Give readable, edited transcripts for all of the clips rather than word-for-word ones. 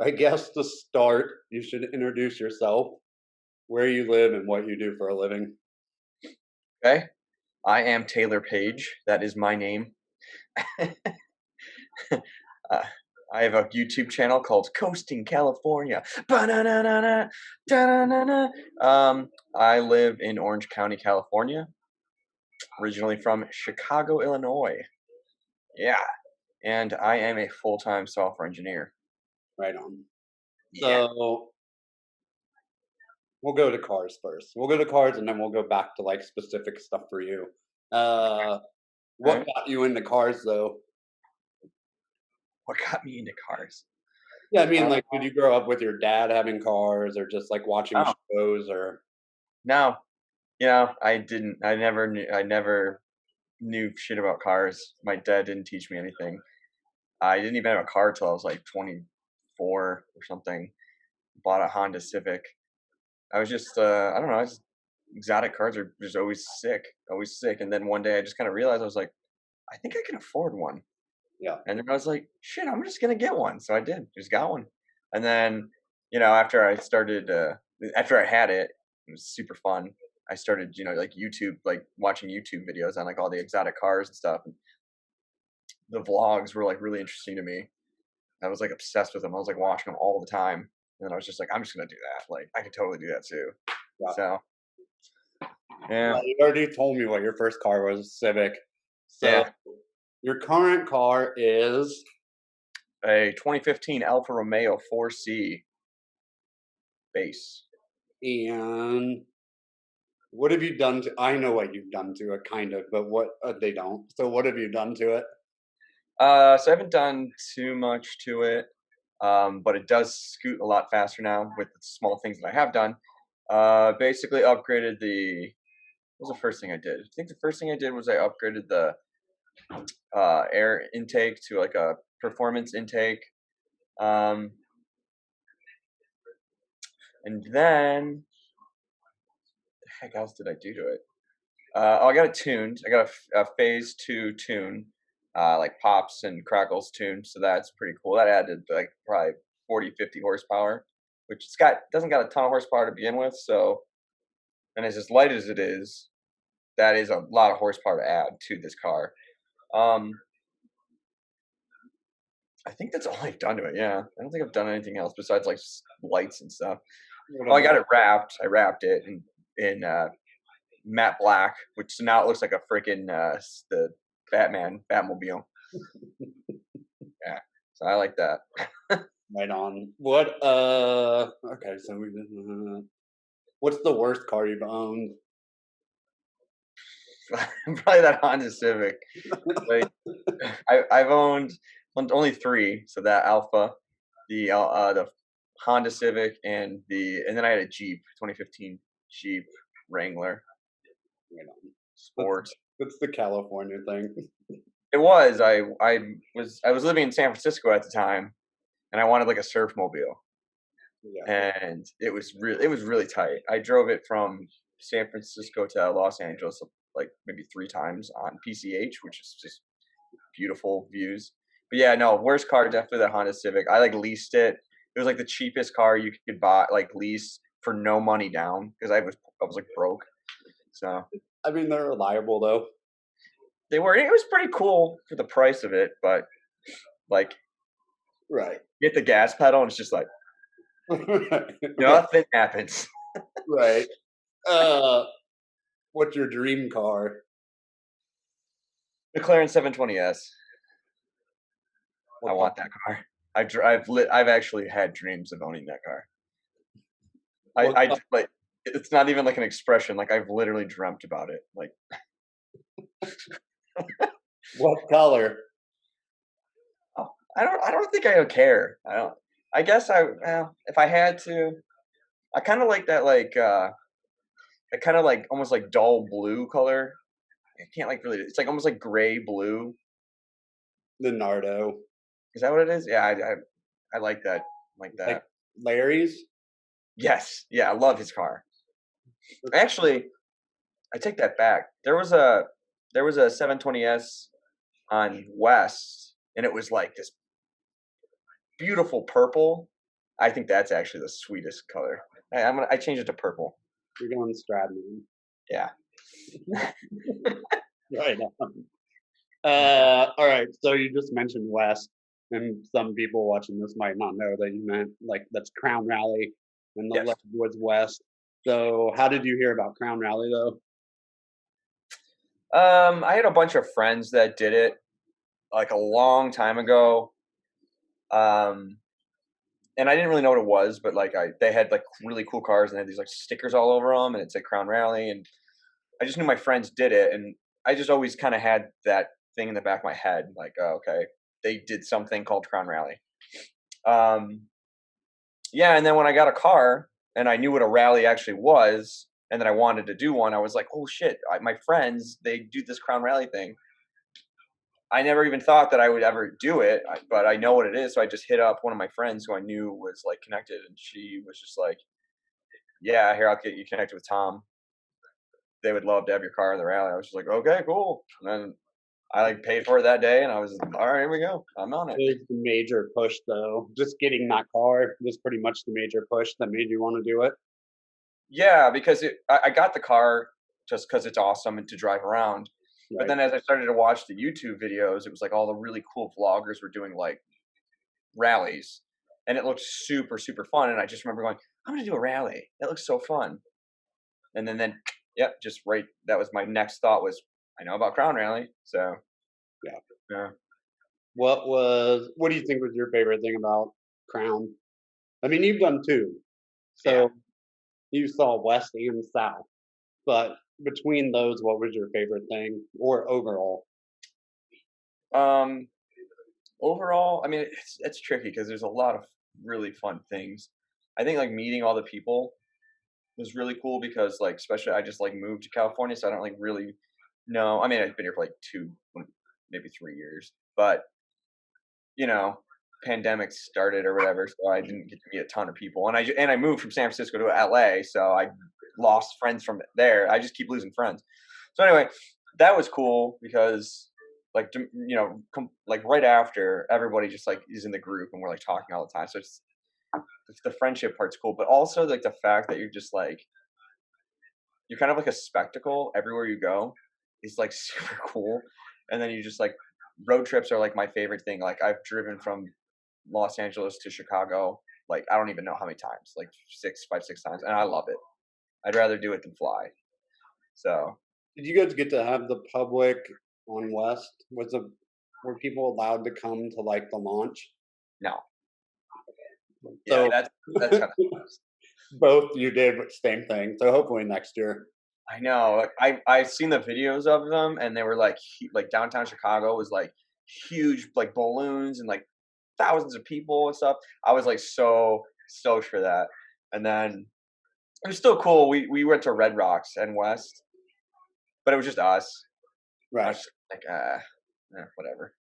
I guess to start, you should introduce yourself, where you live, and what you do for a living. Okay. I am Taylor Page. That is my name. uh, I have a YouTube channel called Coasting California. Ba-na-na-na-na, da-na-na-na. I live in Orange County, California, originally from Chicago, Illinois. Yeah. And I am a full-time software engineer. Right on. Yeah. So we'll go to cars first. We'll go to cars, and then we'll go back to like specific stuff for you. Uh, All what right. got you into cars, though? What got me into cars? Yeah, I mean, Uh, like, did you grow up with your dad having cars, or just like watching oh, shows, or no. I didn't. I never knew shit about cars. My dad didn't teach me anything. I didn't even have a car till I was like 24 or something. Bought a Honda Civic. I was just, I don't know, exotic cars are just always sick, always sick. And then one day I just kind of realized I was like, I think I can afford one. yeah, And then I was like, shit, I'm just gonna get one. So I did, just got one. And then, after I started, after I had it, it was super fun. I started, like YouTube, like watching YouTube videos on like all the exotic cars and stuff. And the vlogs were like really interesting to me. I was like obsessed with them. I was like watching them all the time. And then I was just like, I'm just gonna do that. Like I could totally do that too. yeah. So yeah, Well, you already told me what your first car was, Civic. So yeah. your current car is, A 2015 Alfa Romeo 4C base. and what have you done to? I know what you've done to it, kind of, but what they don't. So what have you done to it? So I haven't done too much to it, but it does scoot a lot faster now with the small things that I have done. Basically upgraded the. What was the first thing I did? I think the first thing I did was I upgraded the air intake to like a performance intake. Um, and then, the heck else did I do to it? I got it tuned. I got a phase two tune, like pops and crackles tune. So that's pretty cool. That added like probably 40, 50 horsepower, which doesn't got a ton of horsepower to begin with. So, and as light as it is, that is a lot of horsepower to add to this car. Um, I think that's all I've done to it. Yeah, I don't think I've done anything else besides like lights and stuff. What Oh, I got about? it wrapped. I wrapped it in matte black, which so now it looks like a freaking the Batmobile. Yeah, so I like that. Right on. What? Okay, so we. What's the worst car you've owned? Probably that Honda Civic. Like I've owned only three, so that Alpha, the Honda Civic, and then I had a Jeep, 2015 Jeep Wrangler Right on. That's Sport. that's the California thing. It was I was living in San Francisco at the time, and I wanted like a surf mobile, Yeah. and it was really tight. I drove it from San Francisco to Los Angeles like maybe three times on PCH, which is just beautiful views. But yeah, no, worst car definitely the Honda Civic. I like leased it. It was like the cheapest car you could buy, like lease for no money down because I was like broke. So I mean, they're reliable though. they were. It was pretty cool for the price of it, but like Right. hit the gas pedal and it's just like Right. nothing happens. Right. Uh, what's your dream car? McLaren 720S. I What want color? that car. I've actually had dreams of owning that car. I What I co- like it's not even like an expression. Like I've literally dreamt about it. Like what color? oh, I don't think I would care. I don't. I guess if I had to, I kind of like that that kind of like almost like dull blue color. I can't like really. It's like almost like gray blue. The Nardo. Is that what it is? Yeah, I like that. Like Like that. Larry's. Yes. Yeah, I love his car. Actually, I take that back. There was a 720S on West, and it was like this beautiful purple. I think that's actually the sweetest color. I change it to purple. You're going Stradman. Yeah. Right on. All right. So you just mentioned West, and some people watching this might not know that you meant like that's Crown Rally, and the Yes. left was West. So how did you hear about Crown Rally though? I had a bunch of friends that did it like a long time ago. Um, and I didn't really know what it was, but like they had like really cool cars and they had these like stickers all over them, and it said Crown Rally, and I just knew my friends did it, and I just always kind of had that thing in the back of my head, like, oh, okay, they did something called Crown Rally. Um, yeah, and then when I got a car and I knew what a rally actually was, and then I wanted to do one, I was like, oh shit, my friends they do this Crown Rally thing. I never even thought that I would ever do it, but I know what it is. So I just hit up one of my friends who I knew was like connected, and she was just like, "Yeah, here I'll get you connected with Tom. They would love to have your car in the rally." I was just like, "Okay, cool." And then I like paid for it that day, and I was all right. Here we go. I'm on it. What was the major push though? Just getting that car was pretty much the major push that made you want to do it. Yeah, because I got the car just because it's awesome and to drive around. But Right. then as I started to watch the YouTube videos, it was like all the really cool vloggers were doing like rallies, and it looked super super fun. And I just remember going, "I'm gonna do a rally. That looks so fun." And then yep, just right. That was my next thought was I know about Crown Rally, so Yeah. yeah, What do you think was your favorite thing about Crown? I mean, you've done two, yeah. so you saw West and South. But between those, what was your favorite thing, or overall? Um, overall, I mean, it's tricky because there's a lot of really fun things. I think like meeting all the people was really cool because like especially I just like moved to California, so I don't like really know. I mean, I've been here for like maybe 3 years, but you know, pandemic started or whatever, so I didn't get to meet a ton of people. And I moved from San Francisco to LA, so I lost friends from there. I just keep losing friends. So anyway, that was cool because like like right after everybody just like is in the group and we're like talking all the time. So it's the friendship part's cool, but also like the fact that you're just like you're kind of like a spectacle everywhere you go is like super cool. And then you just like road trips are like my favorite thing. Like I've driven from Los Angeles to Chicago, like I don't even know how many times, like 6 times, and I love it. I'd rather do it than fly. So Did you guys get to have the public on West? Were people allowed to come to like the launch? no, yeah, So that's kind of both you did same thing. So hopefully next year. I know. Like I seen the videos of them, and they were like like downtown Chicago was like huge, like balloons and like thousands of people and stuff. I was like so stoked for that, and then it was still cool. We went to Red Rocks and West, but it was just us. I Right. was just like, whatever.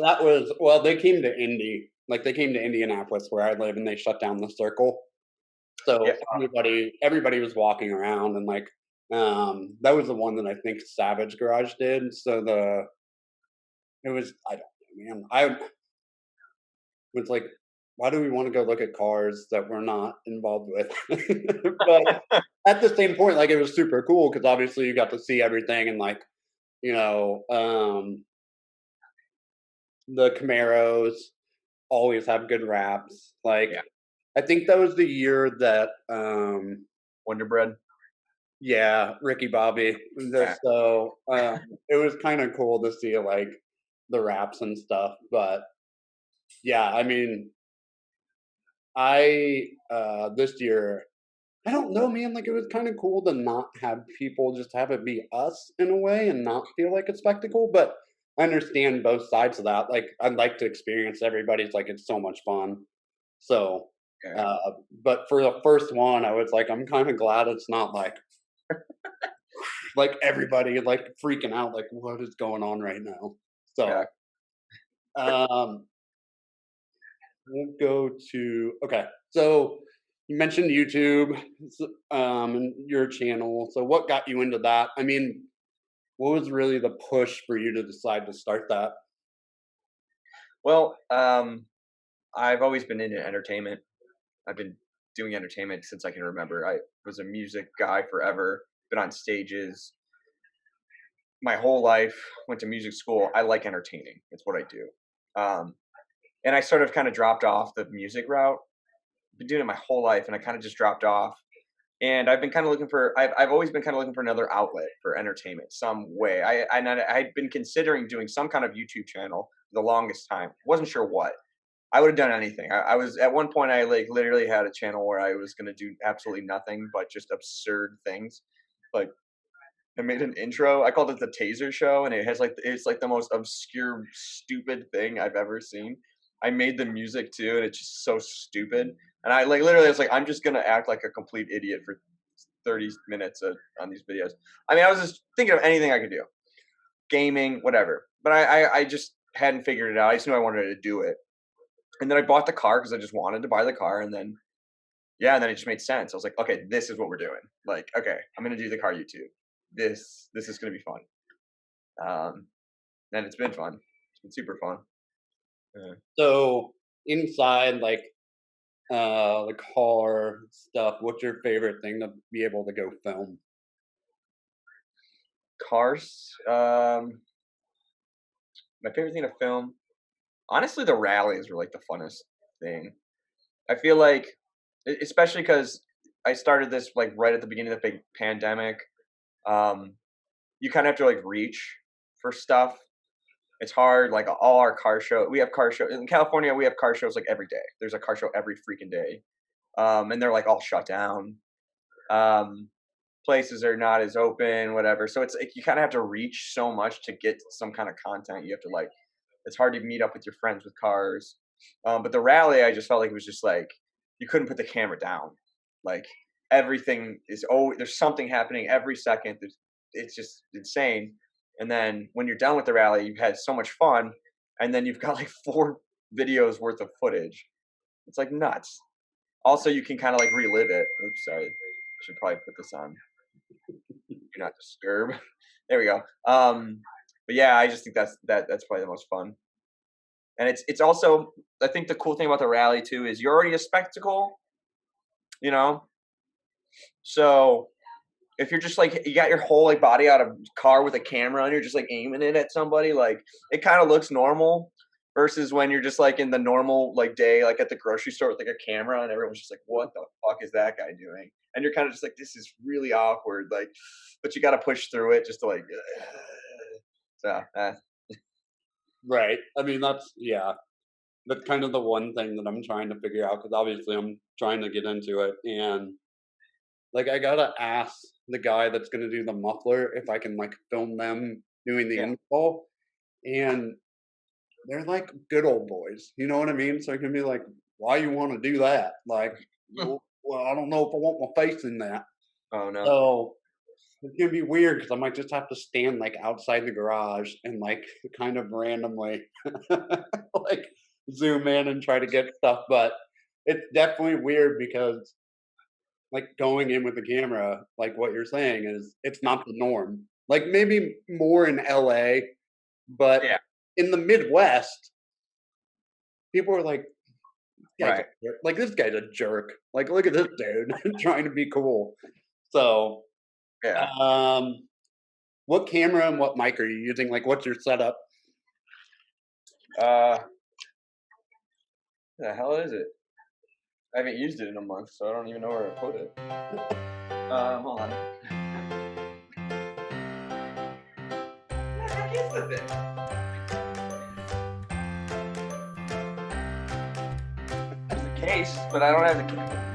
That was well, they came to Indy. Like they came to Indianapolis where I live and they shut down the circle. Yeah, So everybody was walking around and like that was the one that I think Savage Garage did. So the it was I don't know, man. I was like, why do we want to go look at cars that we're not involved with? But at the same point, like it was super cool because obviously you got to see everything and like, you know, the Camaros always have good raps. Like yeah. I think that was the year that Wonder Bread. yeah, Ricky Bobby. Yeah. So it was kind of cool to see like the raps and stuff. But yeah, I mean, I this year I don't know, man. Like, it was kind of cool to not have people just have it be us in a way and not feel like a spectacle. But I understand both sides of that. Like, I'd like to experience everybody's like it's so much fun. So, Yeah. uh, but for the first one, I was like, I'm kind of glad it's not like everybody like freaking out, like what is going on right now. Yeah. So, um, we'll go to okay. So you mentioned YouTube, and your channel. So what got you into that? I mean, what was really the push for you to decide to start that? Well, I've always been into entertainment. I've been doing entertainment since I can remember. I was a music guy forever. Been on stages my whole life. Went to music school. I like entertaining. It's what I do. Um, and I sort of kind of dropped off the music route. Been doing it my whole life, and I kind of just dropped off. And I've been kind of looking for. I've always been kind of looking for another outlet for entertainment, some way. I'd been considering doing some kind of YouTube channel for the longest time. Wasn't sure what. I would have done anything. I was at one point. I like literally had a channel where I was going to do absolutely nothing but just absurd things. Like I made an intro. I called it the Taser Show, and it's like the most obscure, stupid thing I've ever seen. I made the music too, and it's just so stupid. And I like literally, I was like, I'm just gonna act like a complete idiot for 30 minutes on these videos. I mean, I was just thinking of anything I could do, gaming, whatever. But I just hadn't figured it out. I just knew I wanted to do it, and then I bought the car because I just wanted to buy the car, and then yeah, and then it just made sense. I was like, okay, this is what we're doing. Like, okay, I'm gonna do the car YouTube. This is gonna be fun. And it's been fun. It's been super fun. Yeah. So inside, like the car stuff, what's your favorite thing to be able to go film? Cars. My favorite thing to film. Honestly, the rallies were like the funnest thing. I feel like, especially because I started this like right at the beginning of the big pandemic. Um, you kind of have to like reach for stuff. It's hard. Like all our car show, we have car show in California. We have car shows like every day. There's a car show every freaking day, and they're like all shut down. Um, Places are not as open, whatever. So it's like you kind of have to reach so much to get some kind of content. You have to like. It's hard to meet up with your friends with cars. But the rally, I just felt like it was just like you couldn't put the camera down. Like everything is there's something happening every second. It's just insane. And then when you're done with the rally, you've had so much fun, and then you've got like 4 videos worth of footage. It's like nuts. Also, you can kind of like relive it. Oops, sorry. I should probably put this on. Do not disturb. There we go. But yeah, I just think that's probably the most fun. And it's also I think the cool thing about the rally too is you're already a spectacle, you know. So if you're just like you got your whole like body out of car with a camera and you're just like aiming it at somebody, like it kind of looks normal. Versus when you're just like in the normal like day, like at the grocery store with like a camera and everyone's just like, what the fuck is that guy doing? And you're kind of just like, this is really awkward. Like, but you got to push through it just to like. So Right. I mean, that's kind of the one thing that I'm trying to figure out because obviously I'm trying to get into it, and like I gotta ask the guy that's gonna do the muffler if I can like film them doing the yeah, install, and they're like good old boys, you know what I mean? So I can be like, why you want to do that? Like, well, I don't know if I want my face in that. oh no, So it's gonna be weird because I might just have to stand like outside the garage and like kind of randomly like zoom in and try to get stuff. But it's definitely weird because like going in with the camera, like what you're saying is it's not the norm. Like maybe more in LA, but yeah, in the Midwest, people are like, right, like this guy's a jerk. Like look at this dude trying to be cool. So yeah. um what camera and what mic are you using? Like, what's your setup? Uh, the hell is it? I haven't used it in a month, so I don't even know where I put it. Hold on. Where the heck is the thing? There's the case, but I don't have the camera.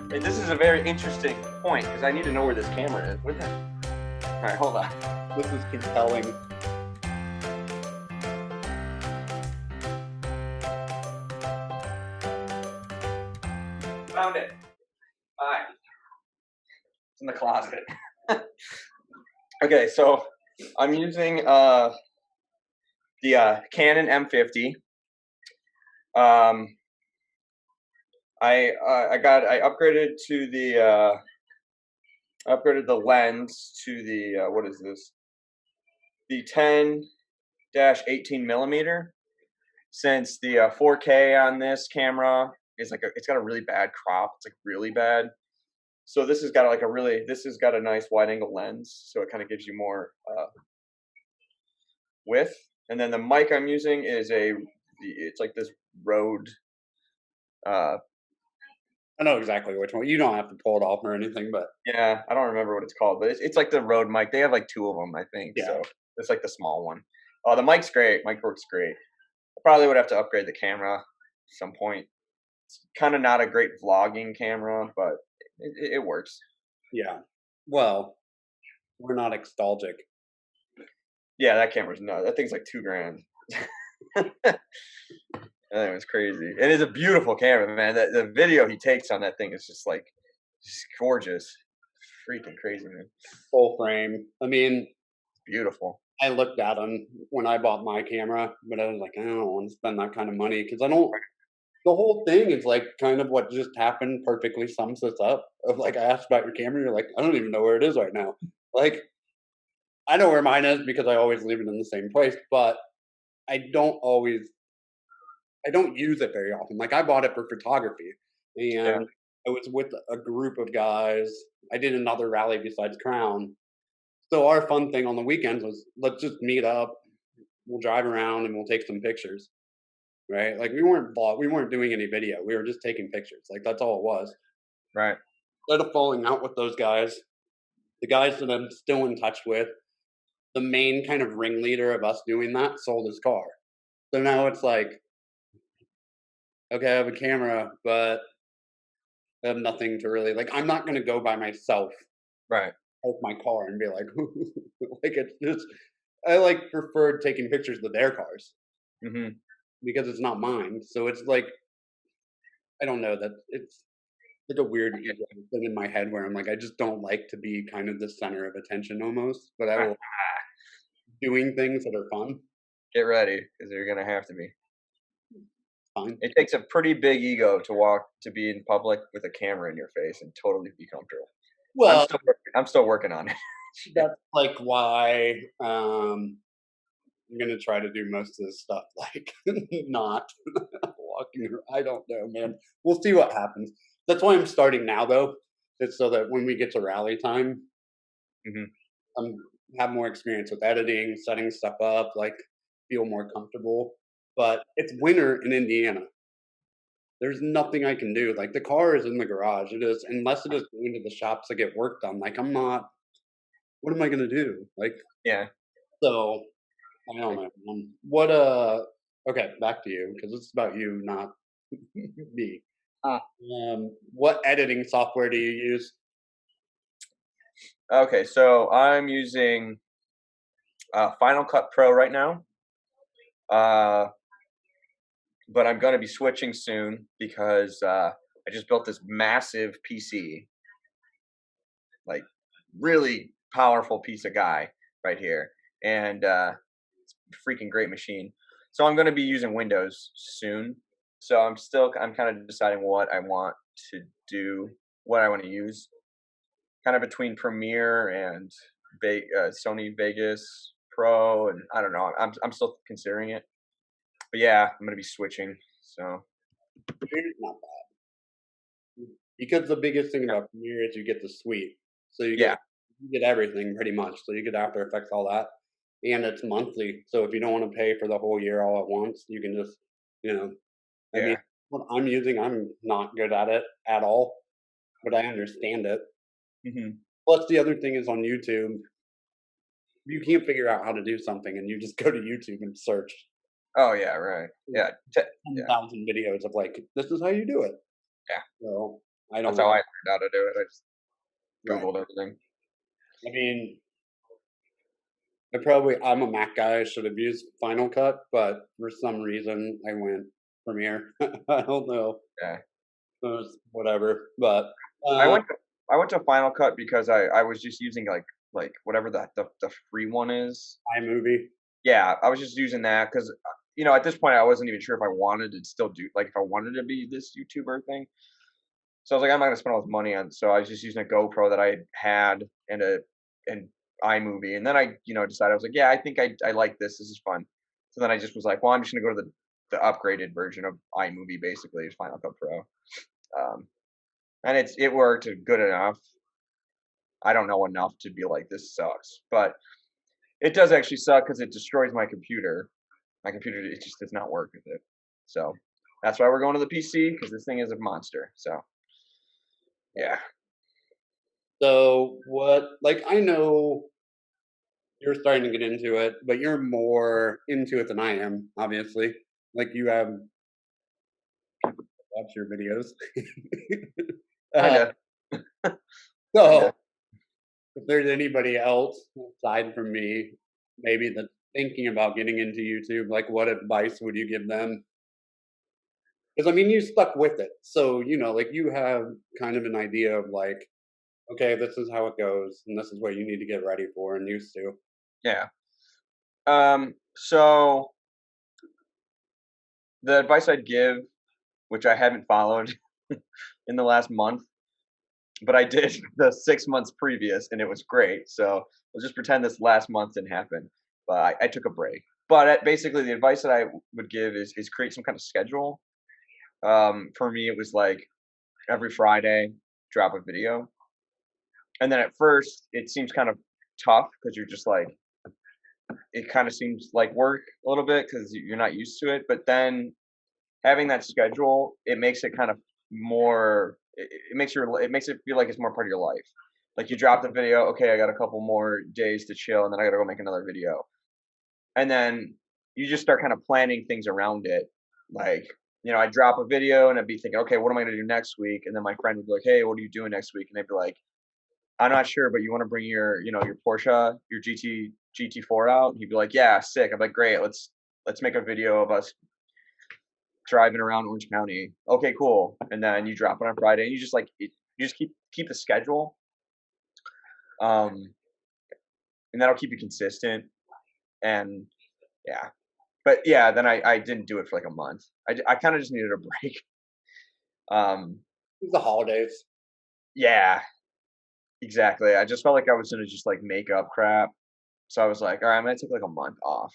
Hey, this is a very interesting point because I need to know where this camera is. Where the? All right, hold on. This is compelling. Found it. All right, it's in the closet. Okay, so I'm using the Canon M50. Um, I upgraded to the upgraded the lens to the what is this? The 10-18 millimeter. Since the 4K on this camera is like it's got a really bad crop. It's like really bad. So this has got a nice wide angle lens, so it kind of gives you more width. And then the mic I'm using is it's like this Rode. Uh, I know exactly which one. You don't have to pull it off or anything, but yeah, I don't remember what it's called, but it's like the Rode mic. They have like two of them, I think. yeah, So it's like the small one. The mic's great. Mic works great. I probably would have to upgrade the camera at some point. It's kind of not a great vlogging camera, but it works. yeah. Well, we're not nostalgic. Yeah, that camera's nuts. That thing's like 2 grand. That thing was crazy. It is a beautiful camera, man. The video he takes on that thing is just gorgeous. Freaking crazy, man. Full frame. I mean, Beautiful. I looked at them when I bought my camera, but I was like, I don't want to spend that kind of money because I don't. The whole thing is like kind of what just happened perfectly sums this up. Of like, I asked about your camera, you're like, I don't even know where it is right now. Like, I know where mine is because I always leave it in the same place, but I don't always I don't use it very often. Like I bought it for photography Yeah. and I was with a group of guys. I did another rally besides Crown. So our fun thing on the weekends was let's just meet up. We'll drive around and we'll take some pictures. Right? Like we weren't doing any video. We were just taking pictures. Like that's all it was. Right. Instead of falling out with those guys, the guys that I'm still in touch with, the main kind of ringleader of us doing that sold his car. So now it's like, okay, I have a camera, but I have nothing to really like. I'm not going to go by myself Right. with my car and be like, like it's just. I like preferred taking pictures of their cars Hmm. because it's not mine. So it's like I don't know that it's like a weird ego thing in my head where I'm like I just don't like to be kind of the center of attention almost, but I will doing things that are fun. Get ready, because you're gonna have to be. Fine. It takes a pretty big ego to be in public with a camera in your face and totally be comfortable. Well, I'm still working on it. Shit. that's like why I'm gonna try to do most of this stuff like not walking. I don't know, man. We'll see what happens. That's why I'm starting now, though. It's so that when we get to rally time, Mhm. I'm have more experience with editing, setting stuff up, like feel more comfortable. But it's winter in Indiana. There's nothing I can do. Like the car is in the garage. It is unless it is going to the shops to get work done. Like I'm not. What am I gonna do? Like Yeah. so. I don't know. What Okay, back to you because it's about you, not me. Uh, What editing software do you use? Okay, so I'm using Final Cut Pro right now, uh, but I'm gonna be switching soon because I just built this massive PC, like really powerful piece of guy right here, and freaking great machine. So I'm going to be using Windows soon. So I'm kind of deciding what I want to do, what I want to use, kind of between Premiere and Sony Vegas Pro, and I don't know. I'm still considering it, but yeah, I'm going to be switching. So Premiere's not bad because the biggest thing about Premiere is you get the suite, so yeah, you get everything pretty much. So you get After Effects, all that, and it's monthly. So if you don't want to pay for the whole year all at once, you can just, you know, I mean, yeah, what I'm using, I'm not good at it at all, but I understand it. hmm, Plus, the other thing is on YouTube, you can't figure out how to do something, and you just go to YouTube and search oh yeah, right, yeah, yeah, 10,000 videos of like, this is how you do it. yeah. So I don't That's how know. I learned how to do it. I just Right. Googled everything. I mean, I'm a Mac guy. I should have used Final Cut, but for some reason I went Premiere. I don't know. Yeah. It was whatever. But I uh, went to I went to Final Cut because I was just using like whatever the free one is. iMovie. Yeah, I was just using that because at this point I wasn't even sure if I wanted to still do like if I wanted to be this YouTuber thing. So I was like, I'm not gonna spend all this money on. So I was just using a GoPro that I had and iMovie, and then I decided I was like, yeah, I think I like this. This is fun. So then I just was like, well, I'm just gonna go to the upgraded version of iMovie, basically, is Final Cut Pro. And it worked good enough. I don't know enough to be like this sucks, but it does actually suck because it destroys my computer. My computer, it just does not work with it. So that's why we're going to the PC, because this thing is a monster. So yeah, So what? Like I know you're starting to get into it, but you're more into it than I am. Obviously, like you have watched your videos. uh, kinda, kinda. so if there's anybody else aside from me, maybe that's thinking about getting into YouTube, like what advice would you give them? Because I mean, you stuck with it, so you know, like you have kind of an idea of like, okay, this is how it goes, and this is what you need to get ready for and used to. Yeah. So the advice I'd give, which I haven't followed in the last month, but I did the 6 months previous, and it was great. So we'll just pretend this last month didn't happen. But I took a break. But basically, the advice that I would give is create some kind of schedule. For me, it was like every Friday, drop a video. And then at first, it seems kind of tough because you're just like, it kind of seems like work a little bit because you're not used to it. But then having that schedule, it makes it kind of more. It makes it feel like it's more part of your life. Like you drop the video, okay, I got a couple more days to chill, and then I got to go make another video, and then you just start kind of planning things around it. Like, I drop a video and I'd be thinking, okay, what am I gonna do next week? And then my friend would be like, hey, what are you doing next week? And I'd be like, I'm not sure, but you want to bring your Porsche, your GT4 out? And he'd be like, yeah, sick. I'm like, great, let's make a video of us driving around Orange County. Okay, cool. And then you drop it on Friday. And you just you just keep the schedule, um, and that'll keep you consistent. And yeah, but yeah, then I didn't do it for like a month. I kind of just needed a break. Um, It's the holidays. yeah, exactly. I just felt like I was gonna just like make up crap. So I was like, all right, I'm gonna take like a month off.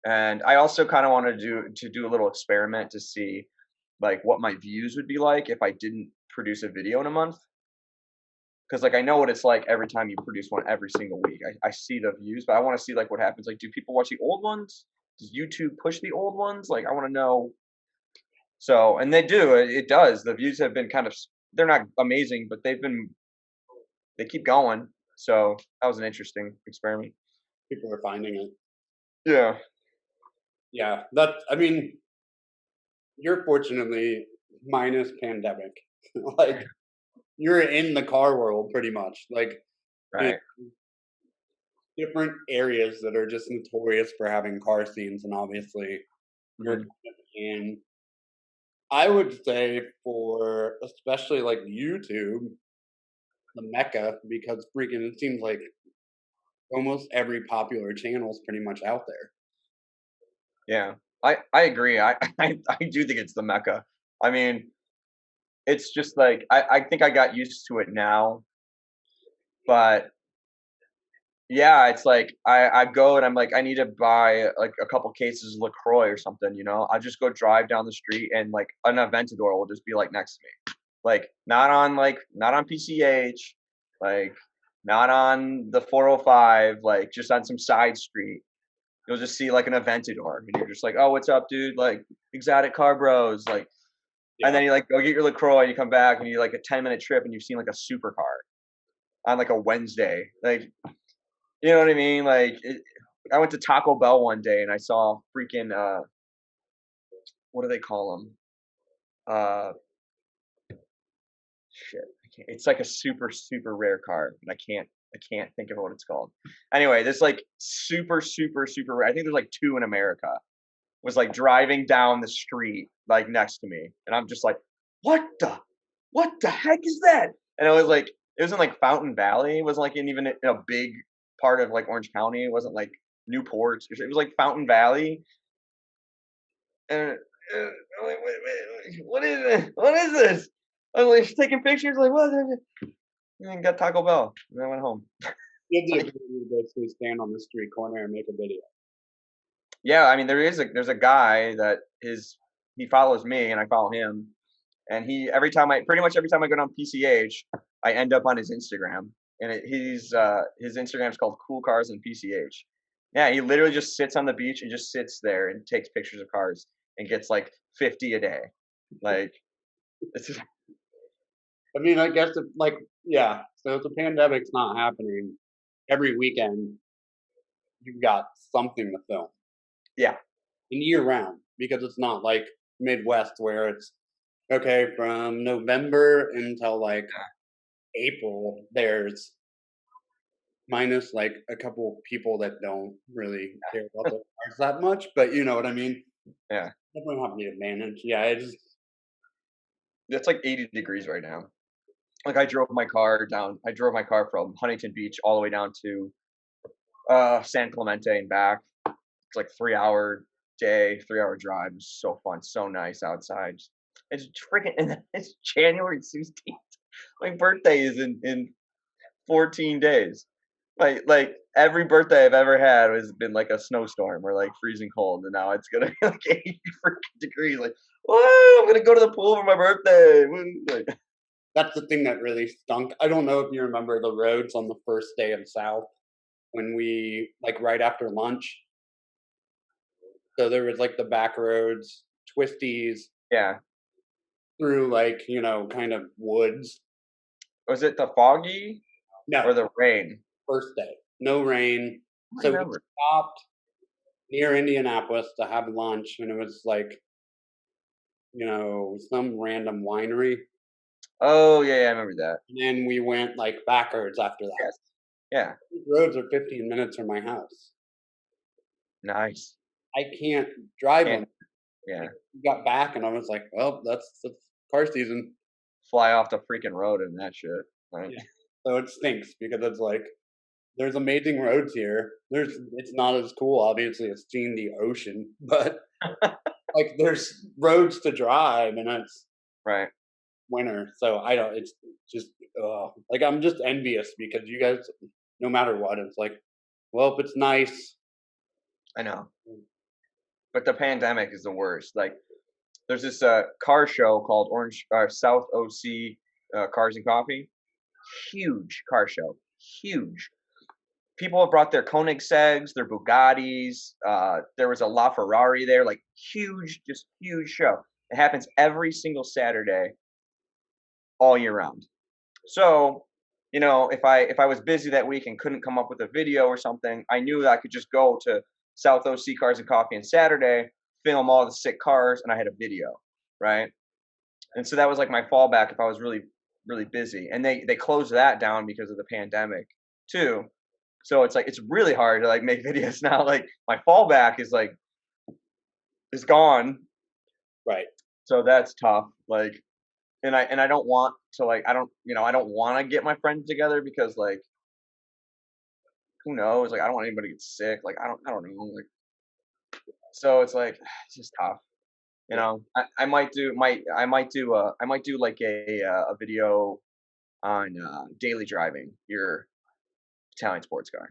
And I also kind of wanted to do a little experiment to see like what my views would be like if I didn't produce a video in a month. Because like I know what it's like every time you produce one every single week. I see the views, but I want to see like what happens. Like, do people watch the old ones? Does YouTube push the old ones? Like, I want to know. So, and they do. It does. The views have been kind of. They're not amazing, but they keep going. So that was an interesting experiment. People are finding it. Yeah. Yeah, that. I mean, you're fortunately minus pandemic. Like you're in the car world pretty much. Like in Right. different areas that are just notorious for having car scenes, and obviously you're kind Mhm. of in. I would say for especially like YouTube, the mecca, because freaking it seems like almost every popular channel is pretty much out there. Yeah, I agree. I do think it's the mecca. I mean, it's just like I think I got used to it now, but yeah, it's like I go and I'm like I need to buy like a couple cases of Lacroix or something. I just go drive down the street and like an Aventador will just be like next to me, not on PCH, like not on the 405, like just on some side street. You'll just see like an Aventador, and you're just like, "Oh, what's up, dude? Like, exotic car bros." Like, and Yeah, then you like go get your Lacroix, and you come back, and you like a 10-minute trip, and you've seen like a supercar on like a Wednesday. Like, you know what I mean? I went to Taco Bell one day, and I saw freaking what do they call them? Uh, shit, I can't. It's like a super super rare car, and I can't think of what it's called. Anyway, this like super super super rare. I think there's like two in America. Was like driving down the street like next to me, and I'm just like, what the heck is that? And it was in like Fountain Valley. It wasn't like even in a big part of like Orange County. It wasn't like Newport. It was like Fountain Valley. And I'm like, wait, what is it? What is this? I was like taking pictures, like what? And then got Taco Bell, and then I went home. you have the Like, ability to basically stand on the street corner and make a video. Yeah, I mean, there's a guy that he follows me and I follow him, and he every time I pretty much every time I go down PCH, I end up on his Instagram, and his Instagram's called Cool Cars and PCH. Yeah, he literally just sits on the beach and just sits there and takes pictures of cars and gets like 50 a day. Like it's just, I mean, I guess yeah. So if the pandemic's not happening, every weekend you've got something to film, yeah, and year round, because it's not like Midwest where it's okay from November until like April. There's minus like a couple people that don't really care about the cars that much, but you know what I mean. yeah. Definitely have the advantage. Yeah, it's It's like 80 degrees right now. Like I drove my car from Huntington Beach all the way down to San Clemente and back. It's like 3 hour day, 3 hour drive. It's so fun, so nice outside. It's freaking and it's January 16th. My birthday is in 14 days. Like every birthday I've ever had has been like a snowstorm or like freezing cold, and now it's gonna be like 80 freaking degrees. Like, whoa, I'm gonna go to the pool for my birthday. Woo. Like, that's the thing that really stunk. I don't know if you remember the roads on the first day of South when we like right after lunch. So there was like the back roads, twisties yeah. through like, kind of woods. Was it the foggy No, or the rain? first day. No rain. I don't So we remember. stopped near Indianapolis to have lunch and it was like, some random winery. Oh yeah, yeah, I remember that. And then we went like backwards after that. Yes. Yeah. These roads are 15 minutes from my house. Nice. I can't drive Can't them. yeah. We got back and I was like, well, that's car season. Fly off the freaking road and that shit. Right? Yeah. So it stinks because it's like there's amazing roads here. It's not as cool, obviously, as seeing the ocean, but like there's roads to drive and it's Right. winter. So I don't it's just like I'm just envious because you guys no matter what, it's like, well, if it's nice. I know. But the pandemic is the worst. Like there's this car show called Orange South OC Cars and Coffee. Huge car show. Huge. People have brought their Koenigsegg's, their Bugattis. There was a LaFerrari there, like huge, just huge show. It happens every single Saturday, all year round. So, if I was busy that week and couldn't come up with a video or something, I knew that I could just go to South OC Cars and Coffee on Saturday, film all the sick cars, and I had a video, right? And so that was like my fallback if I was really, really busy. And they closed that down because of the pandemic too. So it's like it's really hard to like make videos now. Like my fallback is gone. Right. So that's tough. Like and I don't want to like I don't want to get my friends together because like who knows? Like I don't want anybody to get sick. Like I don't know. Like so it's like it's just tough. Yeah. I might do I might do like a video on daily driving your Italian sports car.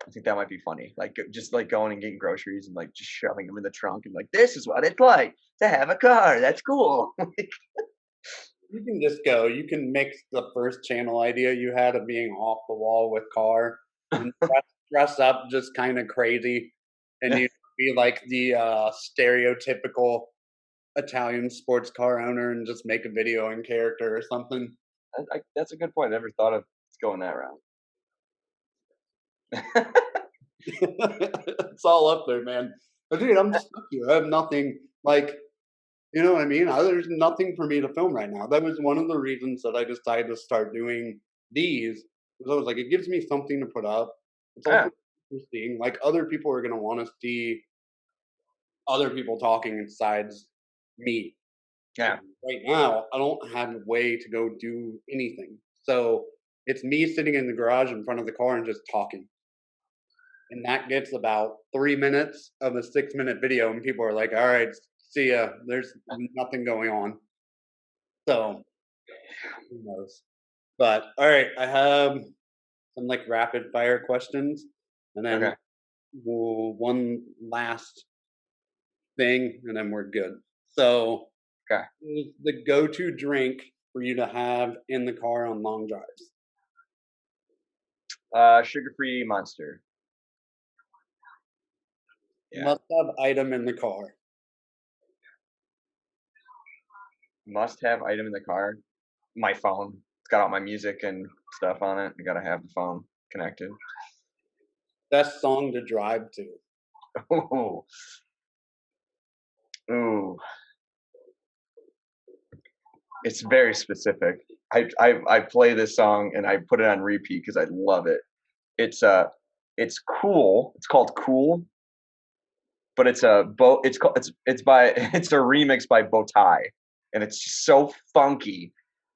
I think that might be funny. Like just like going and getting groceries and like just shoving them in the trunk and like this is what it's like to have a car. That's cool. You can just go. You can mix the first channel idea you had of being off the wall with car and dress up just kind of crazy, and you be like the stereotypical Italian sports car owner and just make a video in character or something. That's a good point. I never thought of going that route. It's all up there, man. But dude, I'm stuck here. I have nothing like you know what I mean? There's nothing for me to film right now. That was one of the reasons that I decided to start doing these. Because I was like, it gives me something to put up. It's Yeah, also interesting. Like other people are gonna want to see other people talking besides me. yeah, Right now, I don't have a way to go do anything. So it's me sitting in the garage in front of the car and just talking. And that gets about 3 minutes of a 6 minute video, and people are like, all right, see ya. There's nothing going on. So who knows? But all right, I have some like rapid fire questions, and then okay. one last thing, and then we're good. So, Okay. what is the go-to drink for you to have in the car on long drives? Sugar-free Monster. Yeah. Must-have item in the car. Must-have item in the car. My phone. It's got all my music and stuff on it. I gotta have the phone connected. Best song to drive to. Ooh. Ooh. It's very specific. I play this song and I put it on repeat because I love it. It's it's cool. It's called Cool, but it's by it's a remix by Bowtie, and it's just so funky,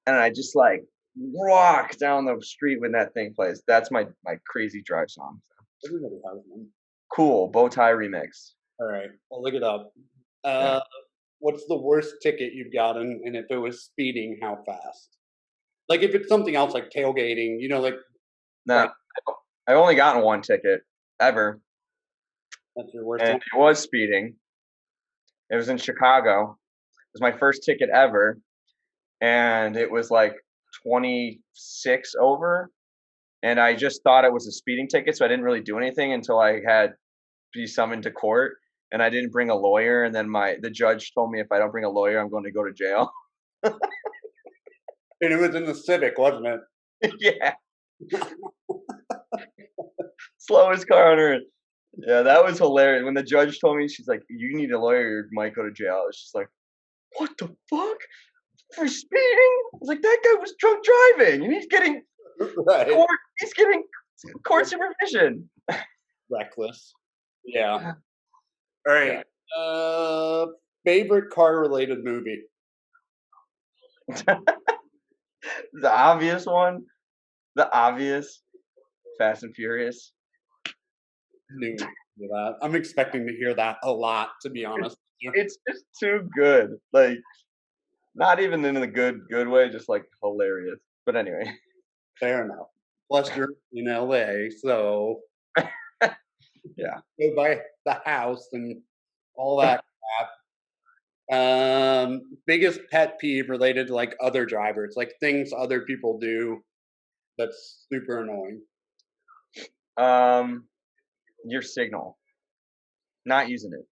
and I just like rock down the street when that thing plays. That's my crazy drive song. Everybody has one. Cool Bowtie remix. All right, I'll look it up. Yeah. Uh, what's the worst ticket you've gotten, and if it was speeding, how fast? Like if it's something else like tailgating, like Nah, prank, I've only gotten one ticket ever, that's your worst and one. it was speeding. It was in Chicago. It was my first ticket ever, and it was like 26 over. And I just thought it was a speeding ticket, so I didn't really do anything until I had to be summoned to court. And I didn't bring a lawyer, and then the judge told me if I don't bring a lawyer, I'm going to go to jail. And it was in the Civic, wasn't it? Yeah, slowest car on earth. Yeah, that was hilarious. When the judge told me, she's like, "You need a lawyer, you might go to jail." It's just like, what the fuck for speeding? I was like, that guy was drunk driving, and he's getting Right. court. He's getting court supervision. Reckless. Yeah. All Yeah. right. Favorite car related movie? The obvious one, the obvious Fast and Furious. Knew that. I'm expecting to hear that a lot, to be honest with you. It's just too good. Like not even in a good way, just like hilarious. But anyway. Fair enough. Plus, you're in LA, so Yeah. go by the house and all that crap. Biggest pet peeve related to like other drivers, like things other people do that's super annoying. Um your signal. Not using it.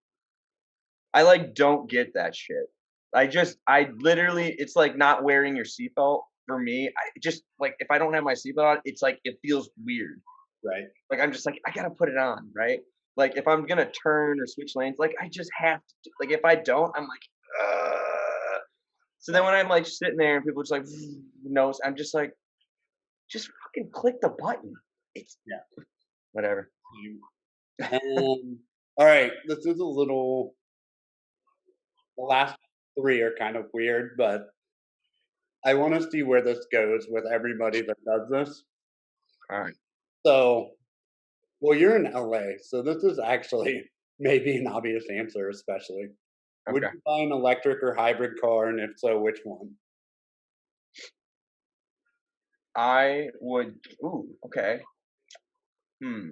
I like don't get that shit. I literally it's like not wearing your seatbelt for me. I just like if I don't have my seatbelt on, it's like it feels weird. Right. Like I'm just like I gotta put it on, right? Like if I'm gonna turn or switch lanes, like I just have to. Like if I don't, I'm like, Ugh. So then when I'm like sitting there and people are just like, no, I'm just like, just fucking click the button. It's Yeah. whatever. All right. This is a little. The last three are kind of weird, but I want to see where this goes with everybody that does this. All right. So, well, you're in LA, so this is actually maybe an obvious answer, especially. Would Okay. you buy an electric or hybrid car, and if so, which one? I would. Ooh. Okay. Hmm.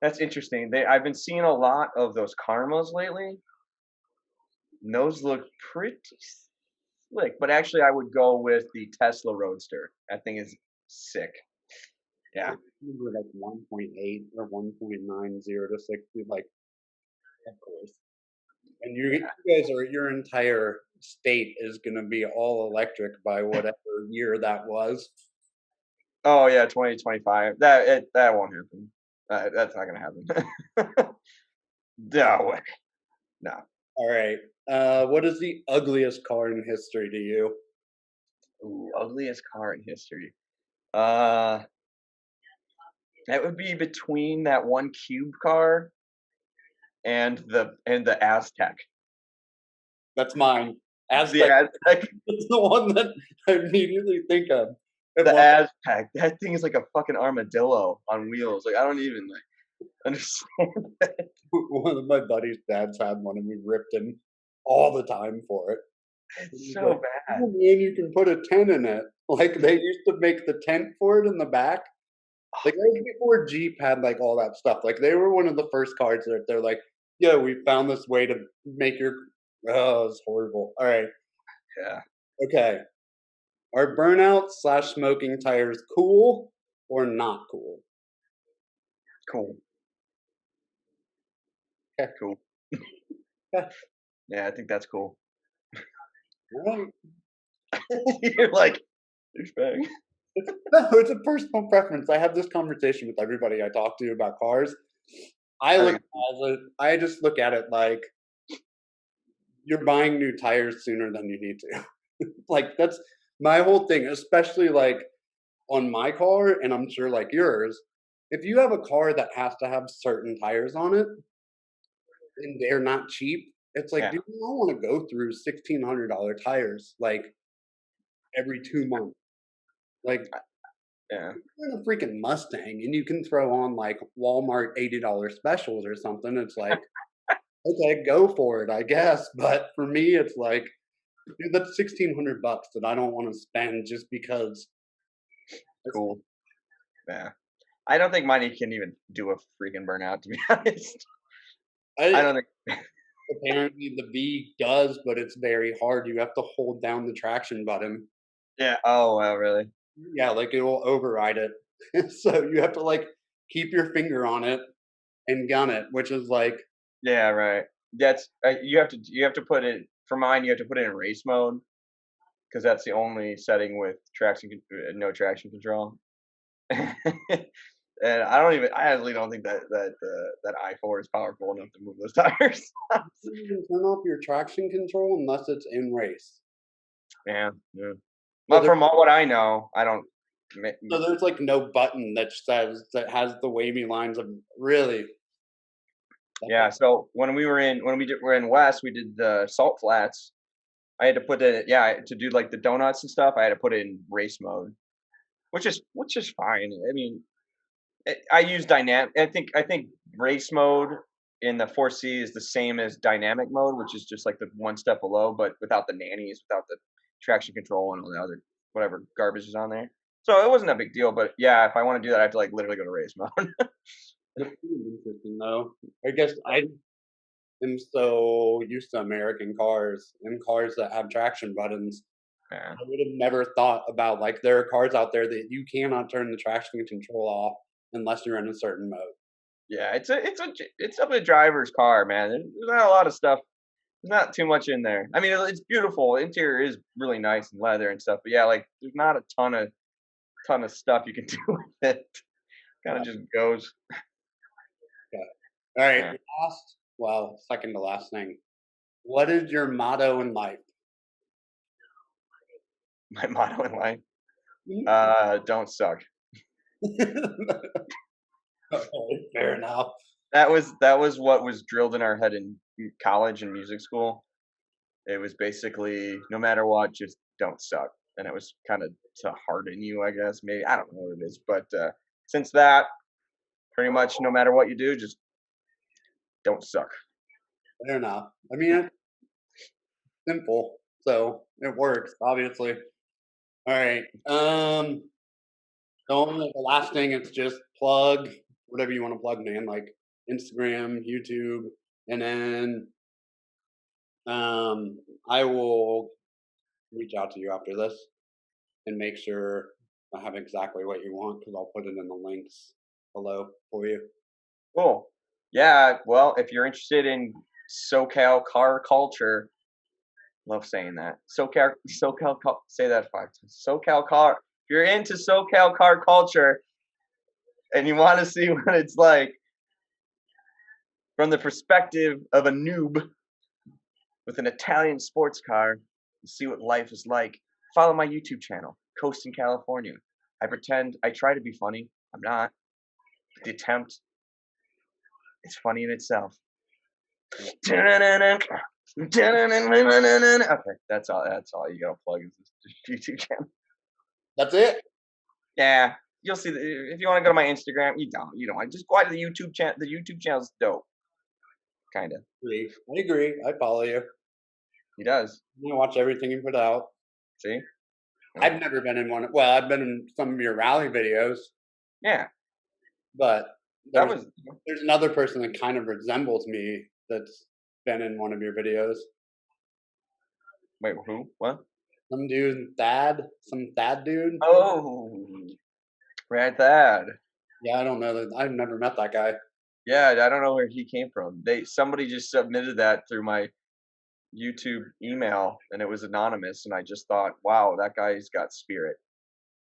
That's interesting. I've been seeing a lot of those karmas lately. And those look pretty slick, but actually, I would go with the Tesla Roadster. That thing is sick. Yeah. We're like 1.8 or 1.90 to 60, like, of course. And you guys are your entire state is going to be all electric by whatever year that was. Oh yeah, 2025. That won't happen. That's not gonna happen. No way. No. All right. What is the ugliest car in history to you? Ooh, ugliest car in history. Uh, that would be between that one cube car and the Aztec. That's mine. The Aztec Aztec. is the one that I immediately think of. And The Aztec. That thing is like a fucking armadillo on wheels. Like I don't even like understand that. one of my buddy's dads had one, and we ripped him all the time for it. And It's he's like, so bad. "Oh man, you can put a tent in it." Like they used to make the tent for it in the back. Like, that was before Jeep had, like, all that stuff. Like, they were one of the first cars that they're like, "Yo, we found this way to make your." Oh, it's horrible. Alright, Yeah, okay. Are burnout/smoking tires cool or not cool? cool, Okay, cool. okay, Yeah, I think that's cool. alright. You're like, douchebag. No, it's a personal preference. I have this conversation with everybody I talk to about cars. I think I just look at it like you're buying new tires sooner than you need to. Like, that's my whole thing, especially, like, on my car, and I'm sure, like, yours, if you have a car that has to have certain tires on it, and they're not cheap, it's like, yeah, dude, you don't wanna go through $1,600 tires, like, every 2 months. Like, yeah. you're in a freaking Mustang, and you can throw on, like, Walmart $80 specials or something, it's like, okay, go for it, I guess, but for me, it's like, dude, that's 1,600 bucks that I don't wanna spend just because it's Cool. Yeah. I don't think money can even do a freaking burnout, to be honest. I I don't think. apparently the V does, but it's very hard, you have to hold down the traction button. Yeah. Oh, wow, really? Yeah, like, it will override it. So, you have to, like, keep your finger on it and gun it, which is like, Yeah, right. That's you have to put it for mine. You have to put it in race mode because that's the only setting with no traction control. And I actually don't think that I4 is powerful enough to move those tires. you can even turn off your traction control unless it's in race. Yeah, yeah. So But from all what I know, I don't. there's, like, no button that says that has the wavy lines of really? Yeah. So when we were in West, we did the salt flats. I had to put it, yeah, to do like the donuts and stuff. I had to put it in race mode, which is fine. I mean, I use dynamic. I think race mode in the 4C is the same as dynamic mode, which is just like the one step below, but without the nannies, without the traction control and all the other whatever garbage is on there. So it wasn't a big deal. But yeah, if I want to do that, I have to like literally go to race mode. That's pretty interesting, though. I guess I am so used to American cars and cars that have traction buttons. Yeah, I would have never thought about, like, there are cars out there that you cannot turn the traction control off unless you're in a certain mode. yeah. It's up to the driver's car, man. There's not a lot of stuff. There's not too much in there. I mean, it's beautiful. Interior is really nice and leather and stuff. But yeah, like there's not a ton of stuff you can do with it. Kind of Yeah, just goes. yeah. Alright, Yeah. second to last thing. What is your motto in life? My motto in life: Mhm. don't suck. Okay, fair enough. That was what was drilled in our head in college and music school. It was basically no matter what, just don't suck, and it was kind of to harden you, I guess. Maybe I don't know what it is, but since that, pretty much no matter what you do, just don't suck. Fair enough. I mean, it's simple, so it works, obviously. Alright, the last thing is just plug whatever you wanna plug, man, like Instagram, YouTube, and then, I will reach out to you after this and make sure I have exactly what you want because 'cause I'll put it in the links below for you. Cool. Yeah. Well, if you're interested in SoCal car culture, love saying that. Say that 5 times. SoCal car. If you're into SoCal car culture and you want to see what it's like from the perspective of a noob with an Italian sports car, and see what life is like, follow my YouTube channel, Coast in California. I try to be funny. I'm not. The attempt is funny in itself. Yeah. Okay, that's all. That's all you gotta plug is this YouTube channel. That's it? Yeah, you'll see. If you want to go to my Instagram, you don't. You don't. Just go out to the YouTube channel. The YouTube channel's dope. Kind of. I agree, I follow you. He does. I watch everything you put out. See? Yeah. I've never been in one. Well, I've been in some of your rally videos. Yeah. But That there's was there's another person that kind of resembles me that's been in one of your videos. wait, who? What? Some Thad dude. Oh, Brad Thad. Yeah, I don't know that. I've never met that guy. Yeah, I don't know where he came from. Somebody just submitted that through my YouTube email, and it was anonymous, and I just thought, wow, that guy's got spirit.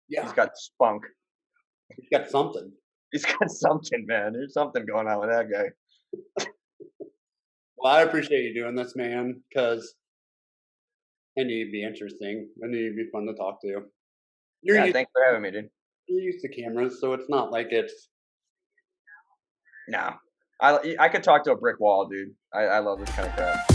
He's Yeah, got spunk. he's got something. He's got something, man. There's something going on with that guy. Well, I appreciate you doing this, man, because I knew you'd be interesting. I knew you'd be fun to talk to. You're Yeah, used, thanks for having me, dude. you're used to cameras, so it's not like it's. No, I could talk to a brick wall, dude. I love this kind of crap.